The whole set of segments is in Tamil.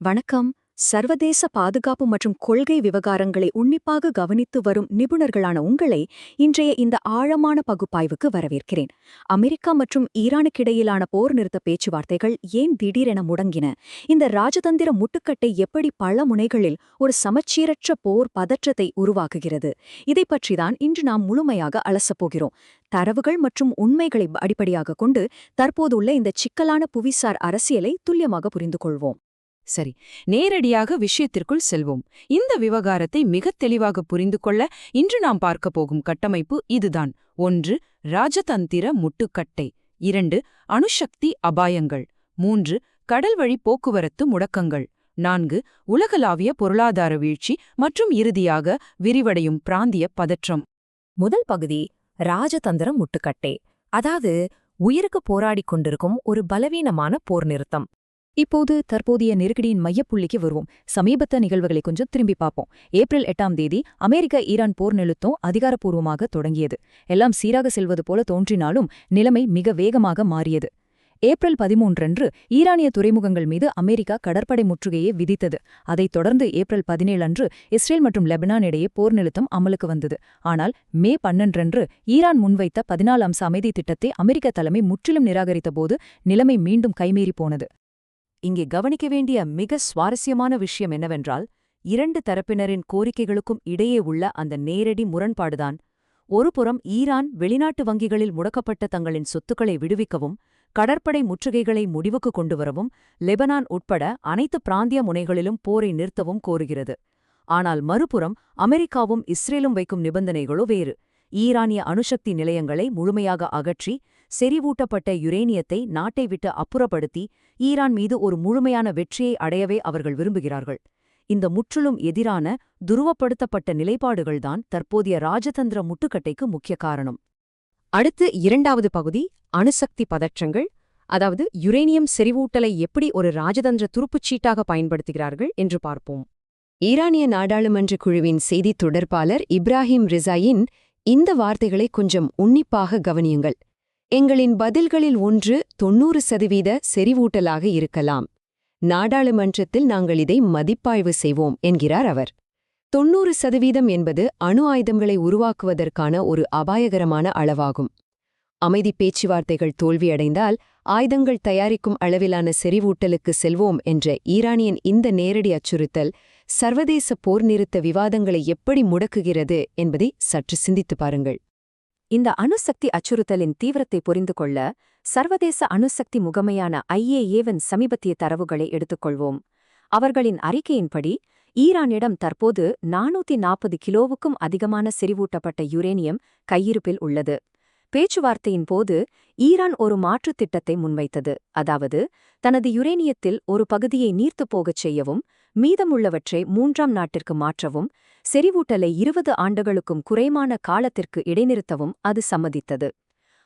வணக்கம். சர்வதேச பாதுகாப்பு மற்றும் கொள்கை விவகாரங்களை உன்னிப்பாக கவனித்து வரும் நிபுணர்களான உங்களை இன்றைய இந்த ஆழமான பகுப்பாய்வுக்கு வரவேற்கிறேன். அமெரிக்கா மற்றும் ஈரானுக்கிடையிலான போர் நிறுத்த பேச்சுவார்த்தைகள் ஏன் திடீரென முடங்கின? இந்த ராஜதந்திர முட்டுக்கட்டை எப்படி பல முனைகளில் ஒரு சமச்சீரற்ற போர் பதற்றத்தை உருவாக்குகிறது? இதை பற்றிதான் இன்று நாம் முழுமையாக அலசப்போகிறோம். தரவுகள் மற்றும் உண்மைகளை அடிப்படையாக கொண்டு தற்போதுள்ள இந்த சிக்கலான புவிசார் அரசியலை துல்லியமாக புரிந்து கொள்வோம். சரி, நேரடியாக விஷயத்திற்குள் செல்வோம். இந்த விவகாரத்தை மிகத் தெளிவாக புரிந்து கொள்ள இன்று நாம் பார்க்க போகும் கட்டமைப்பு இதுதான். 1. ராஜதந்திர முட்டுக்கட்டை. 2. அணுசக்தி அபாயங்கள். 3. கடல்வழி போக்குவரத்து முடக்கங்கள். 4. உலகளாவிய பொருளாதார வீழ்ச்சி மற்றும் இறுதியாக விரிவடையும் பிராந்திய பதற்றம். முதல் பகுதி ராஜதந்திர முட்டுக்கட்டை, அதாவது உயிருக்கு போராடிக் கொண்டிருக்கும் ஒரு பலவீனமான போர் நிறுத்தம். இப்போது தற்போதைய நெருக்கடியின் மையப்புள்ளிக்கு வருவோம். சமீபத்த நிகழ்வுகளை கொஞ்சம் திரும்பி பார்ப்போம். ஏப்ரல் 8ஆம் தேதி அமெரிக்க-ஈரான் போர் நிறுத்தம் அதிகாரப்பூர்வமாக தொடங்கியது. எல்லாம் சீராக செல்வது போல தோன்றினாலும் நிலைமை மிக வேகமாக மாறியது. ஏப்ரல் 13 அன்று ஈரானிய துறைமுகங்கள் மீது அமெரிக்கா கடற்படை முற்றுகையை விதித்தது. அதைத் தொடர்ந்து ஏப்ரல் 17 அன்று இஸ்ரேல் மற்றும் லெபனான் இடையே போர் நிறுத்தம் அமலுக்கு வந்தது. ஆனால் மே 12 அன்று ஈரான் முன்வைத்த 14 அம்ச அமைதி திட்டத்தை அமெரிக்க தலைமை முற்றிலும் நிராகரித்தபோது நிலைமை மீண்டும் கைமீறி போனது. இங்கே கவனிக்க வேண்டிய மிக சுவாரஸ்யமான விஷயம் என்னவென்றால், இரண்டு தரப்பினரின் கோரிக்கைகளுக்கும் இடையே உள்ள அந்த நேரடி முரண்பாடுதான். ஒருபுறம் ஈரான் வெளிநாட்டு வங்கிகளில் முடக்கப்பட்ட தங்களின் சொத்துக்களை விடுவிக்கவும், கடற்படை முற்றுகைகளை முடிவுக்கு கொண்டுவரவும், லெபனான் உட்பட அனைத்து பிராந்திய முனைகளிலும் போரை நிறுத்தவும் கோருகிறது. ஆனால் மறுபுறம் அமெரிக்காவும் இஸ்ரேலும் வைக்கும் நிபந்தனைகளோ வேறு. ஈரானிய அணுசக்தி நிலையங்களை முழுமையாக அகற்றி, செறிவூட்டப்பட்ட யுரேனியத்தை நாட்டை விட்டு அப்புறப்படுத்தி ஈரான் மீது ஒரு முழுமையான வெற்றியை அடையவே அவர்கள் விரும்புகிறார்கள். இந்த முற்றிலும் எதிரான துருவப்படுத்தப்பட்ட நிலைப்பாடுகள்தான் தற்போதைய ராஜதந்திர முட்டுக்கட்டைக்கு முக்கிய காரணம். அடுத்து இரண்டாவது பகுதி அணுசக்தி பதற்றங்கள், அதாவது யுரேனியம் செறிவூட்டலை எப்படி ஒரு ராஜதந்திர துருப்புச்சீட்டாக பயன்படுத்துகிறார்கள் என்று பார்ப்போம். ஈரானிய நாடாளுமன்ற குழுவின் செய்தித் தொடர்பாளர் இப்ராஹிம் ரிசாயின் இந்த வார்த்தைகளை கொஞ்சம் உன்னிப்பாக கவனியுங்கள். எங்களின் பதில்களில் ஒன்று 90% செறிவூட்டலாக இருக்கலாம். நாடாளுமன்றத்தில் நாங்கள் இதை மதிப்பாய்வு செய்வோம் என்கிறார் அவர். 90% என்பது அணு ஆயுதங்களை உருவாக்குவதற்கான ஒரு அபாயகரமான அளவாகும். அமைதி பேச்சுவார்த்தைகள் தோல்வியடைந்தால் ஆயுதங்கள் தயாரிக்கும் அளவிலான செறிவூட்டலுக்கு செல்வோம் என்ற ஈரானியன் இந்த நேரடி அச்சுறுத்தல் சர்வதேச போர் நிறுத்த விவாதங்களை எப்படி முடக்குகிறது என்பதை சற்று சிந்தித்து பாருங்கள். இந்த அணுசக்தி அச்சுறுத்தலின் தீவிரத்தை புரிந்து கொள்ள சர்வதேச அணுசக்தி முகமையான IAEAவின் சமீபத்திய தரவுகளை எடுத்துக்கொள்வோம். அவர்களின் அறிக்கையின்படி ஈரானிடம் தற்போது 440 கிலோவுக்கும் அதிகமான செறிவூட்டப்பட்ட யுரேனியம் கையிருப்பில் உள்ளது. பேச்சுவார்த்தையின் போது ஈரான் ஒரு மாற்றுத் திட்டத்தை முன்வைத்தது. அதாவது, தனது யுரேனியத்தில் ஒரு பகுதியை நீர்த்துப் போகச் செய்யவும், மீதமுள்ளவற்றை 3ஆம் நாட்டிற்கு மாற்றவும், செறிவூட்டலை 20 ஆண்டுகளுக்கும் குறைவான காலத்திற்கு இடைநிறுத்தவும் அது சம்மதித்தது.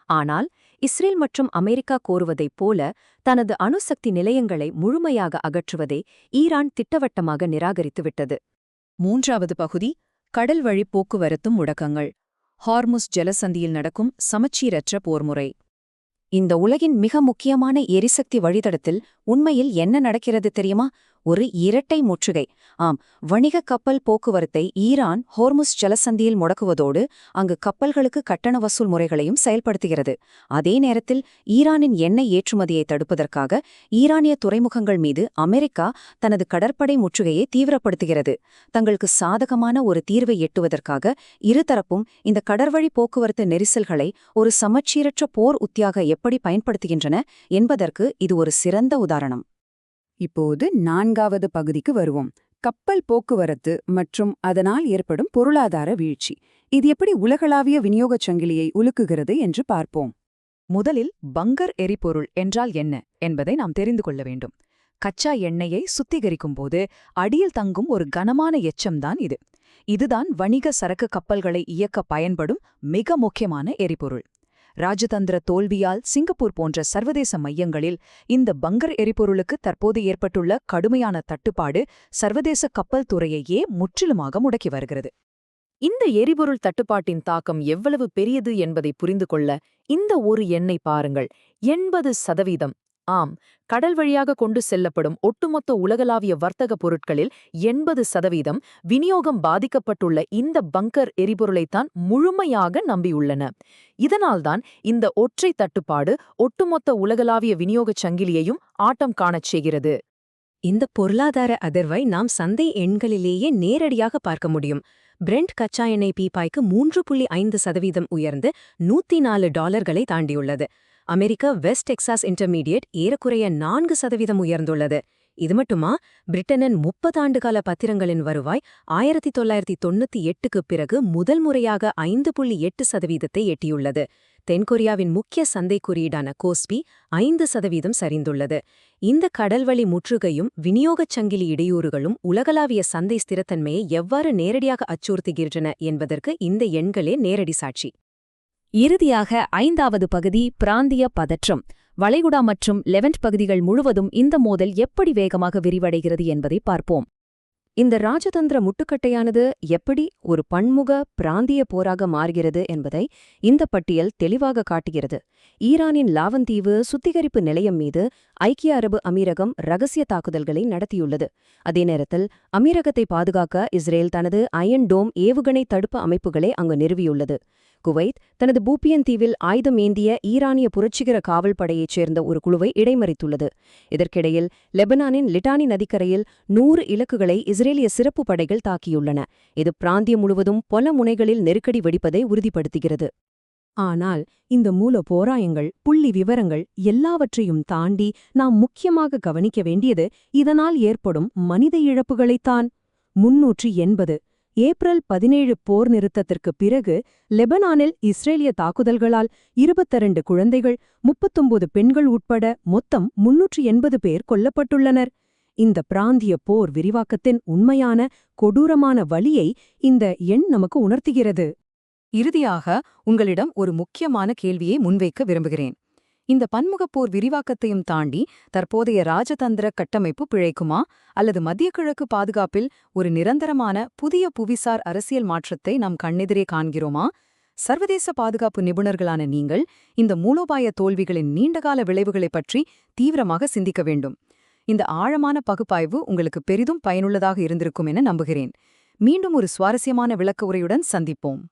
ஆனால் இஸ்ரேல் மற்றும் அமெரிக்கா கோருவதைப் போல தனது அணுசக்தி நிலையங்களை முழுமையாக அகற்றுவதை ஈரான் திட்டவட்டமாக நிராகரித்துவிட்டது. மூன்றாவது பகுதி கடல்வழி போக்குவரத்து முடக்கங்கள். ஹார்முஸ் ஜலசந்தியில் நடக்கும் சமச்சீரற்ற போர்முறை. இந்த உலகின் மிக முக்கியமான எரிசக்தி வழித்தடத்தில் உண்மையில் என்ன நடக்கிறது தெரியுமா? ஒரு இரட்டை முற்றுகை. ஆம், வணிக கப்பல் போக்குவரத்தை ஈரான் ஹோர்முஸ் ஜலசந்தியில் முடக்குவதோடு அங்கு கப்பல்களுக்கு கட்டண வசூல் முறைகளையும் செயல்படுத்துகிறது. அதே நேரத்தில் ஈரானின் எண்ணெய் ஏற்றுமதியை தடுப்பதற்காக ஈரானிய துறைமுகங்கள் மீது அமெரிக்கா தனது கடற்படை முற்றுகையை தீவிரப்படுத்துகிறது. தங்களுக்கு சாதகமான ஒரு தீர்வை எட்டுவதற்காக இருதரப்பும் இந்த கடற்வழி போக்குவரத்து நெரிசல்களை ஒரு சமச்சீரற்ற போர் உத்தியாக எப்படி பயன்படுத்துகின்றன என்பதற்கு இது ஒரு சிறந்த உதாரணம். இப்போது 4வது பகுதிக்கு வருவோம். கப்பல் போக்குவரத்து மற்றும் அதனால் ஏற்படும் பொருளாதார வீழ்ச்சி. இது எப்படி உலகளாவிய விநியோகச் சங்கிலியை உலுக்குகிறது என்று பார்ப்போம். முதலில் பங்கர் எரிபொருள் என்றால் என்ன என்பதை நாம் தெரிந்து கொள்ள வேண்டும். கச்சா எண்ணெயை சுத்திகரிக்கும்போது அடியில் தங்கும் ஒரு கனமான எச்சம்தான் இது. இதுதான் வணிக சரக்கு கப்பல்களை இயக்க பயன்படும் மிக முக்கியமான எரிபொருள். ராஜதந்திர தோல்வியால் சிங்கப்பூர் போன்ற சர்வதேச மையங்களில் இந்த பங்கர் எரிபொருளுக்கு தற்போது ஏற்பட்டுள்ள கடுமையான தட்டுப்பாடு சர்வதேச கப்பல் துறையையே முற்றிலுமாக முடக்கி வருகிறது. இந்த எரிபொருள் தட்டுப்பாட்டின் தாக்கம் எவ்வளவு பெரியது என்பதை புரிந்து கொள்ள இந்த ஒரு எண்ணை பாருங்கள். 80% ஆம், கடல் வழியாக கொண்டு செல்லப்படும் ஒட்டுமொத்த உலகளாவிய வர்த்தக பொருட்களில் 80% விநியோகம் பாதிக்கப்பட்டுள்ள இந்த பங்கர் எரிபொருளைத்தான் முழுமையாக நம்பியுள்ளன. இதனால்தான் இந்த ஒற்றை தட்டுப்பாடு ஒட்டுமொத்த உலகளாவிய விநியோகச் சங்கிலியையும் ஆட்டம் காணச் செய்கிறது. இந்த பொருளாதார அதிர்வை நாம் சந்தை எண்களிலேயே நேரடியாக பார்க்க முடியும். பிரெண்ட் கச்சா எண்ணெய் பீப்பாய்க்கு 3.5% உயர்ந்து $104 தாண்டியுள்ளது. அமெரிக்க வெஸ்ட் டெக்சாஸ் இன்டர்மீடியட் ஏறக்குறைய 4% உயர்ந்துள்ளது. இது மட்டுமா, பிரிட்டனின் 30 ஆண்டுகால பத்திரங்களின் வருவாய் 1998க்கு பிறகு முதல் முறையாக 5.8% எட்டியுள்ளது. தென்கொரியாவின் முக்கிய சந்தை குறியீடான கோஸ்பி 5% சரிந்துள்ளது. இந்த கடல்வழி முற்றுகையும் விநியோகச் சங்கிலி இடையூறுகளும் உலகளாவிய சந்தை ஸ்திரத்தன்மையை எவ்வாறு நேரடியாக அச்சுறுத்துகின்றன என்பதற்கு இந்த எண்களே நேரடி சாட்சி. இறுதியாக 5வது பகுதி பிராந்திய பதற்றம். வளைகுடா மற்றும் லெவன்ட் பகுதிகள் முழுவதும் இந்த மோதல் எப்படி வேகமாக விரிவடைகிறது என்பதை பார்ப்போம். இந்த ராஜதந்திர முட்டுக்கட்டையானது எப்படி ஒரு பன்முக பிராந்திய போராக மாறுகிறது என்பதை இந்த பட்டியல் தெளிவாக காட்டுகிறது. ஈரானின் லாவந்தீவு சுத்திகரிப்பு நிலையம் மீது ஐக்கிய அரபு அமீரகம் ரகசிய தாக்குதல்களை நடத்தியுள்ளது. அதே நேரத்தில் அமீரகத்தை பாதுகாக்க இஸ்ரேல் தனது அயன் டோம் ஏவுகணை தடுப்பு அமைப்புகளை அங்கு நிறுவியுள்ளது. குவைத் தனது பூப்பியன் தீவில் ஆயுதம் ஏந்திய ஈரானிய புரட்சிகர காவல் படையைச் சேர்ந்த ஒரு குழுவை இடைமறித்துள்ளது. இதற்கிடையில் லெபனானின் லிட்டானி நதிக்கரையில் 100 இலக்குகளை இஸ்ரேலிய சிறப்பு படைகள் தாக்கியுள்ளன. இது பிராந்தியம் முழுவதும் பல முனைகளில் நெருக்கடி வெடிப்பதை உறுதிப்படுத்துகிறது. ஆனால் இந்த மூல போராயங்கள், புள்ளி விவரங்கள் எல்லாவற்றையும் தாண்டி நாம் முக்கியமாக கவனிக்க வேண்டியது இதனால் ஏற்படும் மனித இழப்புகளைத்தான். 380 ஏப்ரல் 17 போர் நிறுத்தத்திற்குப் பிறகு லெபனானில் இஸ்ரேலிய தாக்குதல்களால் 22 குழந்தைகள், 39 பெண்கள் உட்பட மொத்தம் 380 பேர் கொல்லப்பட்டுள்ளனர். இந்த பிராந்திய போர் விரிவாக்கத்தின் உண்மையான கொடூரமான வலியை இந்த எண் நமக்கு உணர்த்துகிறது. இறுதியாக உங்களிடம் ஒரு முக்கியமான கேள்வியை முன்வைக்க விரும்புகிறேன். இந்த பன்முகப்போர் விரிவாக்கத்தையும் தாண்டி தற்போதைய ராஜதந்திர கட்டமைப்பு பிழைக்குமா, அல்லது மத்திய கிழக்கு பாதுகாப்பில் ஒரு நிரந்தரமான புதிய புவிசார் அரசியல் மாற்றத்தை நாம் கண்ணெதிரே காண்கிறோமா? சர்வதேச பாதுகாப்பு நிபுணர்களான நீங்கள் இந்த மூலோபாய தோல்விகளின் நீண்டகால விளைவுகளைப் பற்றி தீவிரமாக சிந்திக்க வேண்டும். இந்த ஆழமான பகுப்பாய்வு உங்களுக்கு பெரிதும் பயனுள்ளதாக இருந்திருக்கும் என நம்புகிறேன். மீண்டும் ஒரு சுவாரஸ்யமான விளக்க உரையுடன் சந்திப்போம்.